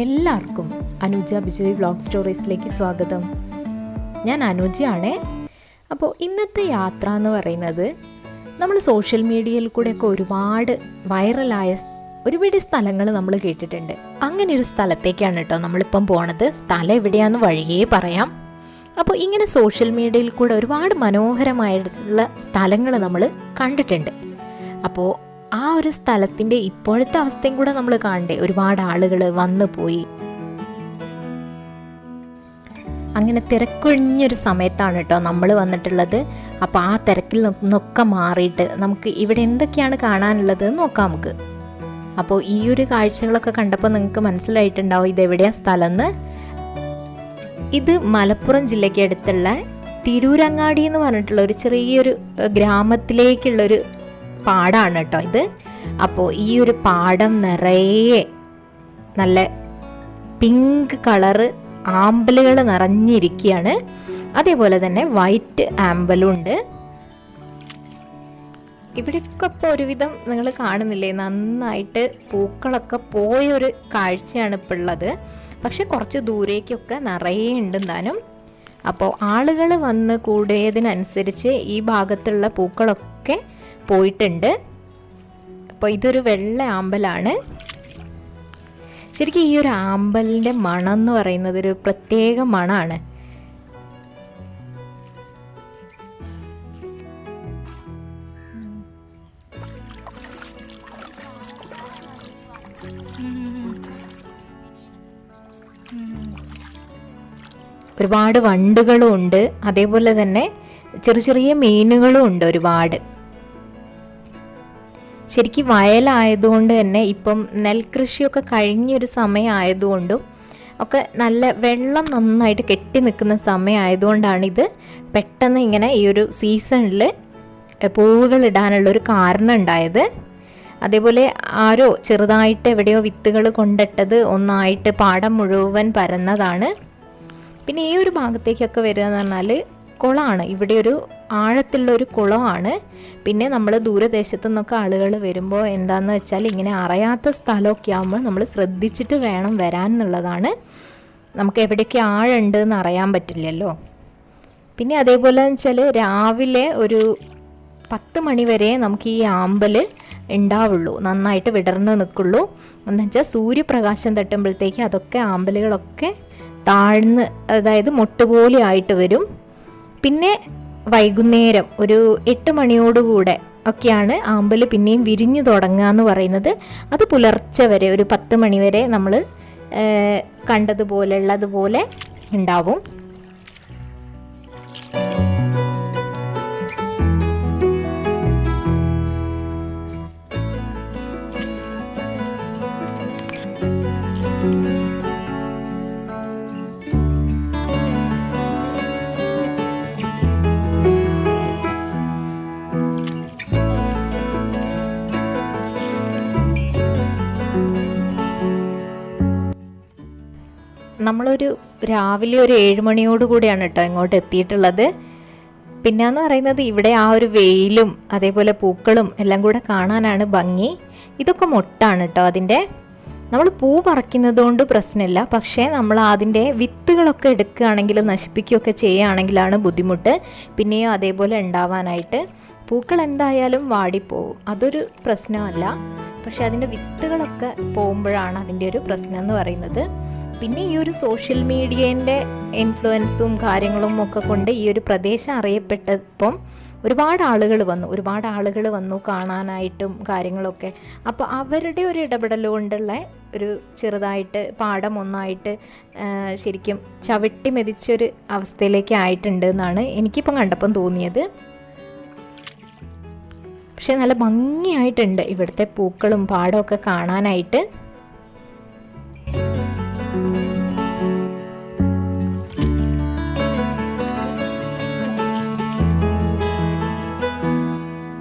എല്ലാവർക്കും അനുജ ബിജോയ് വ്ളോഗ് സ്റ്റോറീസിലേക്ക് സ്വാഗതം. ഞാൻ അനുജയാണ്. അപ്പോൾ ഇന്നത്തെ യാത്ര എന്ന് പറയുന്നത് നമ്മൾ സോഷ്യൽ മീഡിയയിൽ കൂടെയൊക്കെ ഒരുപാട് വൈറലായ ഒരുപാട് സ്ഥലങ്ങൾ നമ്മൾ കേട്ടിട്ടുണ്ട്. അങ്ങനെ ഒരു സ്ഥലത്തേക്കാണ് കേട്ടോ നമ്മളിപ്പം പോണത്. സ്ഥലം എവിടെയാണെന്ന് വഴിയേ പറയാം. അപ്പോൾ ഇങ്ങനെ സോഷ്യൽ മീഡിയയിൽ കൂടെ ഒരുപാട് മനോഹരമായിട്ടുള്ള സ്ഥലങ്ങൾ നമ്മൾ കണ്ടിട്ടുണ്ട്. അപ്പോൾ ആ ഒരു സ്ഥലത്തിൻ്റെ ഇപ്പോഴത്തെ അവസ്ഥയും കൂടെ നമ്മൾ കാണണ്ടേ. ഒരുപാട് ആളുകൾ വന്നു പോയി. അങ്ങനെ തിരക്കൊഴിഞ്ഞൊരു സമയത്താണ് കേട്ടോ നമ്മൾ വന്നിട്ടുള്ളത്. അപ്പോൾ ആ തിരക്കിൽ നിന്നൊക്കെ മാറിയിട്ട് നമുക്ക് ഇവിടെ എന്തൊക്കെയാണ് കാണാനുള്ളത് നോക്കാം നമുക്ക്. അപ്പോൾ ഈ ഒരു കാഴ്ചകളൊക്കെ കണ്ടപ്പോൾ നിങ്ങൾക്ക് മനസ്സിലായിട്ടുണ്ടാവും ഇതെവിടെയാണ് സ്ഥലം എന്ന്. ഇത് മലപ്പുറം ജില്ലയ്ക്ക് അടുത്തുള്ള തിരൂരങ്ങാടി എന്ന് പറഞ്ഞിട്ടുള്ള ഒരു ചെറിയൊരു ഗ്രാമത്തിലേക്കുള്ളൊരു പാടാണ് കേട്ടോ ഇത്. അപ്പോൾ ഈ ഒരു പാടം നിറയെ നല്ല പിങ്ക് കളറ് ആമ്പലുകൾ നിറഞ്ഞിരിക്കുകയാണ്. അതേപോലെ തന്നെ വൈറ്റ് ആമ്പലും ഉണ്ട്. ഇവിടെയൊക്കെ ഇപ്പോൾ ഒരുവിധം നിങ്ങൾ കാണുന്നില്ലേ, നന്നായിട്ട് പൂക്കളൊക്കെ പോയൊരു കാഴ്ചയാണ് ഇപ്പോൾ ഉള്ളത്. പക്ഷെ കുറച്ച് ദൂരേക്കൊക്കെ നിറയെ ഉണ്ടെന്നാനും. അപ്പോൾ ആളുകൾ വന്ന് കൂടിയതിനനുസരിച്ച് ഈ ഭാഗത്തുള്ള പൂക്കളൊക്കെ പോയിട്ടുണ്ട്. അപ്പോൾ ഇതൊരു വെള്ള ആമ്പലാണ്. ശരിക്കും ഈ ഒരു ആമ്പലിൻ്റെ മണം എന്ന് പറയുന്നത് ഒരു പ്രത്യേക മണമാണ്. ഒരുപാട് വണ്ടുകളും ഉണ്ട്. അതേപോലെ തന്നെ ചെറിയ ചെറിയ മീനുകളും ഉണ്ട് ഒരുപാട്. ശരിക്കും വയലായതുകൊണ്ട് തന്നെ ഇപ്പം നെൽകൃഷിയൊക്കെ കഴിഞ്ഞൊരു സമയം ആയതുകൊണ്ടും ഒക്കെ നല്ല വെള്ളം നന്നായിട്ട് കെട്ടി നിൽക്കുന്ന സമയമായതുകൊണ്ടാണിത് പെട്ടെന്ന് ഇങ്ങനെ ഈ ഒരു സീസണിൽ പൂവുകൾ ഇടാനുള്ളൊരു കാരണം ഉണ്ടായത്. അതേപോലെ ആരോ ചെറുതായിട്ട് എവിടെയോ വിത്തുകൾ കൊണ്ടിട്ടത് ഒന്നായിട്ട് പാടം മുഴുവൻ പരന്നതാണ്. പിന്നെ ഈ ഒരു ഭാഗത്തേക്കൊക്കെ വരിക എന്ന് പറഞ്ഞാൽ കുളമാണ്. ഇവിടെ ഒരു ആഴത്തിലുള്ളൊരു കുളമാണ്. പിന്നെ നമ്മൾ ദൂരദേശത്തു നിന്നൊക്കെ ആളുകൾ വരുമ്പോൾ എന്താണെന്ന് വെച്ചാൽ ഇങ്ങനെ അറിയാത്ത സ്ഥലമൊക്കെ ആകുമ്പോൾ നമ്മൾ ശ്രദ്ധിച്ചിട്ട് വേണം വരാൻ എന്നുള്ളതാണ്. നമുക്ക് എവിടെയൊക്കെ ആഴുണ്ട് എന്ന് അറിയാൻ പറ്റില്ലല്ലോ. പിന്നെ അതേപോലെ വെച്ചാൽ രാവിലെ ഒരു 10 മണി വരെ നമുക്ക് ഈ ആമ്പൽ ഉണ്ടാവുള്ളൂ, നന്നായിട്ട് വിടർന്ന് നിൽക്കുള്ളൂ. എന്ന് വെച്ചാൽ സൂര്യപ്രകാശം തട്ടുമ്പോഴത്തേക്ക് അതൊക്കെ ആമ്പലുകളൊക്കെ താഴ്ന്ന്, അതായത് മൊട്ടുപോലെ ആയിട്ട് വരും. പിന്നെ വൈകുന്നേരം ഒരു 8 മണിയോടുകൂടെ ഒക്കെയാണ് ആമ്പൽ പിന്നെയും വിരിഞ്ഞു തുടങ്ങുക എന്ന് പറയുന്നത്. അത് പുലർച്ചെ വരെ ഒരു 10 മണി വരെ നമ്മൾ കണ്ടതുപോലെയുള്ളതുപോലെ ഉണ്ടാവും. നമ്മളൊരു രാവിലെ ഒരു 7 മണിയോടുകൂടിയാണ് കേട്ടോ ഇങ്ങോട്ട് എത്തിയിട്ടുള്ളത്. പിന്നെയെന്ന് പറയുന്നത് ഇവിടെ ആ ഒരു വെയിലും അതേപോലെ പൂക്കളും എല്ലാം കൂടെ കാണാനാണ് ഭംഗി. ഇതൊക്കെ മൊട്ടാണ് കേട്ടോ അതിൻ്റെ. നമ്മൾ പൂ പറിക്കുന്നത് കൊണ്ട് പ്രശ്നമില്ല. പക്ഷേ നമ്മൾ അതിൻ്റെ വിത്തുകളൊക്കെ എടുക്കുകയാണെങ്കിൽ നശിപ്പിക്കുകയൊക്കെ ചെയ്യുകയാണെങ്കിലാണ് ബുദ്ധിമുട്ട്. പിന്നെയോ അതേപോലെ ഉണ്ടാവാനായിട്ട് പൂക്കൾ എന്തായാലും വാടിപ്പോവും, അതൊരു പ്രശ്നമല്ല. പക്ഷെ അതിൻ്റെ വിത്തുകളൊക്കെ പോകുമ്പോഴാണ് അതിൻ്റെ ഒരു പ്രശ്നം എന്ന് പറയുന്നത്. പിന്നെ ഈ ഒരു സോഷ്യൽ മീഡിയേൻ്റെ ഇൻഫ്ലുവൻസും കാര്യങ്ങളും ഒക്കെ കൊണ്ട് ഈ ഒരു പ്രദേശം അറിയപ്പെട്ടപ്പം ഒരുപാട് ആളുകൾ വന്നു കാണാനായിട്ടും കാര്യങ്ങളൊക്കെ. അപ്പോൾ അവരുടെ ഒരു ഇടപെടൽ കൊണ്ടുള്ള ഒരു ചെറുതായിട്ട് പാടം ഒന്നായിട്ട് ശരിക്കും ചവിട്ടി മെതിച്ചൊരു അവസ്ഥയിലേക്ക് ആയിട്ടുണ്ട് എന്നാണ് എനിക്കിപ്പം കണ്ടപ്പം തോന്നിയത്. പക്ഷെ നല്ല ഭംഗിയായിട്ടുണ്ട് ഇവിടുത്തെ പൂക്കളും പാടമൊക്കെ കാണാനായിട്ട്.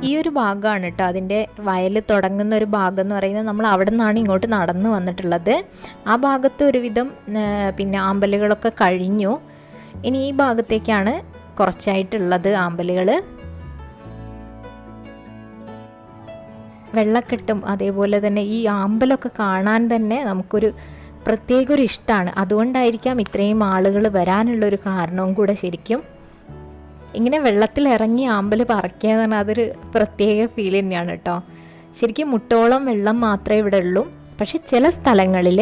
ഈ ഒരു ഭാഗമാണ് കേട്ടോ അതിൻ്റെ വയൽ തുടങ്ങുന്ന ഒരു ഭാഗം എന്ന് പറയുന്നത്. നമ്മൾ അവിടെ നിന്നാണ് ഇങ്ങോട്ട് നടന്നു വന്നിട്ടുള്ളത്. ആ ഭാഗത്ത് ഒരുവിധം പിന്നെ ആമ്പലുകളൊക്കെ കഴിഞ്ഞു. ഇനി ഈ ഭാഗത്തേക്കാണ് കുറച്ചായിട്ടുള്ളത് ആമ്പലുകൾ. വെള്ളക്കെട്ടും അതേപോലെ തന്നെ ഈ ആമ്പലൊക്കെ കാണാൻ തന്നെ നമുക്കൊരു പ്രത്യേക ഒരു ഇഷ്ടമാണ്. അതുകൊണ്ടായിരിക്കാം ഇത്രയും ആളുകൾ വരാനുള്ളൊരു കാരണവും കൂടെ. ശരിക്കും ഇങ്ങനെ വെള്ളത്തിൽ ഇറങ്ങി ആമ്പൽ പറിക്കുക എന്ന് പറഞ്ഞാൽ അതൊരു പ്രത്യേക ഫീൽ തന്നെയാണ് കേട്ടോ. ശരിക്കും മുട്ടോളം വെള്ളം മാത്രമേ ഇവിടെ ഉള്ളൂ. പക്ഷെ ചില സ്ഥലങ്ങളിൽ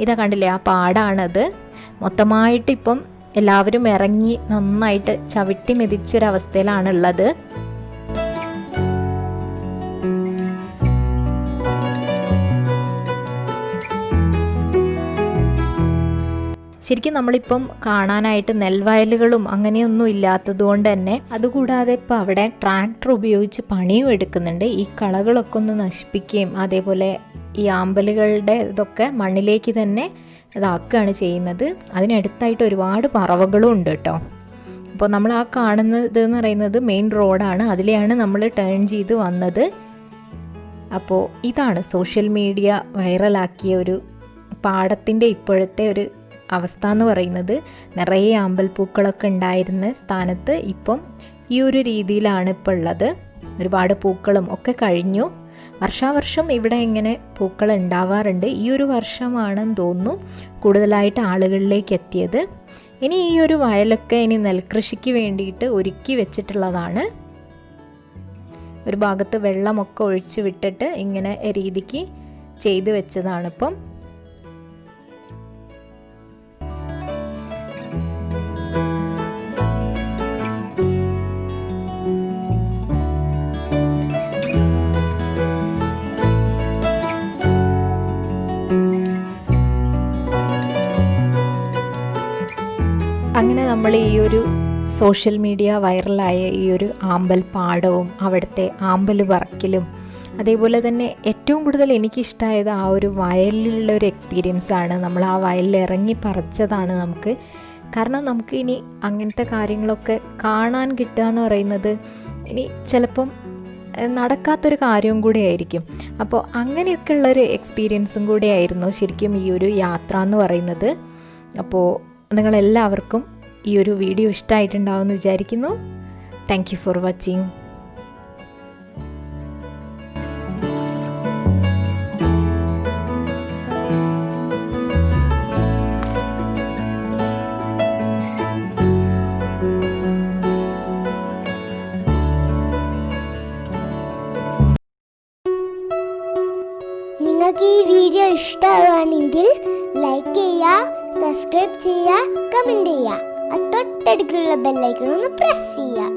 ഇതാ കണ്ടില്ലേ, ആ പാടാണത്. മൊത്തമായിട്ട് ഇപ്പം എല്ലാവരും ഇറങ്ങി നന്നായിട്ട് ചവിട്ടി മെതിച്ചൊരവസ്ഥയിലാണുള്ളത്. ശരിക്കും നമ്മളിപ്പം കാണാനായിട്ട് നെൽവയലുകളും അങ്ങനെയൊന്നും ഇല്ലാത്തത് കൊണ്ട് തന്നെ, അതുകൂടാതെ ഇപ്പോൾ അവിടെ ട്രാക്ടർ ഉപയോഗിച്ച് പണിയും എടുക്കുന്നുണ്ട്. ഈ കളകളൊക്കെ ഒന്ന് നശിപ്പിക്കുകയും അതേപോലെ ഈ ആമ്പലുകളുടെ ഇതൊക്കെ മണ്ണിലേക്ക് തന്നെ ഇതാക്കുകയാണ് ചെയ്യുന്നത്. അതിനടുത്തായിട്ട് ഒരുപാട് പറവകളും ഉണ്ട് കേട്ടോ. അപ്പോൾ നമ്മൾ ആ കാണുന്നത് എന്ന് പറയുന്നത് മെയിൻ റോഡാണ്. അതിലെയാണ് നമ്മൾ ടേൺ ചെയ്ത് വന്നത്. അപ്പോൾ ഇതാണ് സോഷ്യൽ മീഡിയ വൈറലാക്കിയ ഒരു പാടത്തിൻ്റെ ഇപ്പോഴത്തെ ഒരു അവസ്ഥ എന്ന് പറയുന്നത്. നിറയെ ആമ്പൽപ്പൂക്കളൊക്കെ ഉണ്ടായിരുന്ന സ്ഥാനത്ത് ഇപ്പം ഈ ഒരു രീതിയിലാണ് ഇപ്പോൾ ഉള്ളത്. ഒരുപാട് പൂക്കളും ഒക്കെ കഴിഞ്ഞു. വർഷാവർഷം ഇവിടെ ഇങ്ങനെ പൂക്കൾ ഉണ്ടാവാറുണ്ട്. ഈ ഒരു വർഷമാണെന്ന് തോന്നുന്നു കൂടുതലായിട്ട് ആളുകളിലേക്ക് എത്തിയത്. ഇനി ഈ ഒരു വയലൊക്കെ ഇനി നെൽകൃഷിക്ക് വേണ്ടിയിട്ട് ഒരുക്കി വെച്ചിട്ടുള്ളതാണ്. ഒരു ഭാഗത്ത് വെള്ളമൊക്കെ ഒഴിച്ച് വിട്ടിട്ട് ഇങ്ങനെ രീതിക്ക് ചെയ്ത് വെച്ചതാണിപ്പം. അങ്ങനെ നമ്മൾ ഈ ഒരു സോഷ്യൽ മീഡിയ വൈറലായ ഈ ഒരു ആമ്പൽ പാടവും അവിടുത്തെ ആമ്പൽ പറക്കലും, അതേപോലെ തന്നെ ഏറ്റവും കൂടുതൽ എനിക്കിഷ്ടമായത് ആ ഒരു വയലിലുള്ള ഒരു എക്സ്പീരിയൻസാണ്. നമ്മൾ ആ വയലിൽ ഇറങ്ങി പറിച്ചതാണ് നമുക്ക്. കാരണം നമുക്ക് ഇനി അങ്ങനത്തെ കാര്യങ്ങളൊക്കെ കാണാൻ കിട്ടുക എന്ന് പറയുന്നത് ഇനി ചിലപ്പം നടക്കാത്തൊരു കാര്യവും കൂടെ ആയിരിക്കും. അപ്പോൾ അങ്ങനെയൊക്കെയുള്ളൊരു എക്സ്പീരിയൻസും കൂടെ ആയിരുന്നു ശരിക്കും ഈ ഒരു യാത്ര എന്ന് പറയുന്നത്. അപ്പോൾ നിങ്ങളെല്ലാവർക്കും ഈ ഒരു വീഡിയോ ഇഷ്ടമായിട്ടുണ്ടാവുമെന്ന് വിചാരിക്കുന്നു. Thank you for watching. നിങ്ങൾക്ക് ഈ വീഡിയോ ഇഷ്ടമാണെങ്കിൽ ലൈക്ക് ചെയ്യുക, സബ്സ്ക്രൈബ് ചെയ്യുക, കമൻറ്റ് ചെയ്യുക. തൊട്ടടുക്കുള്ള ബെല്ലൈക്കൺ ഒന്ന് പ്രസ് ചെയ്യുക.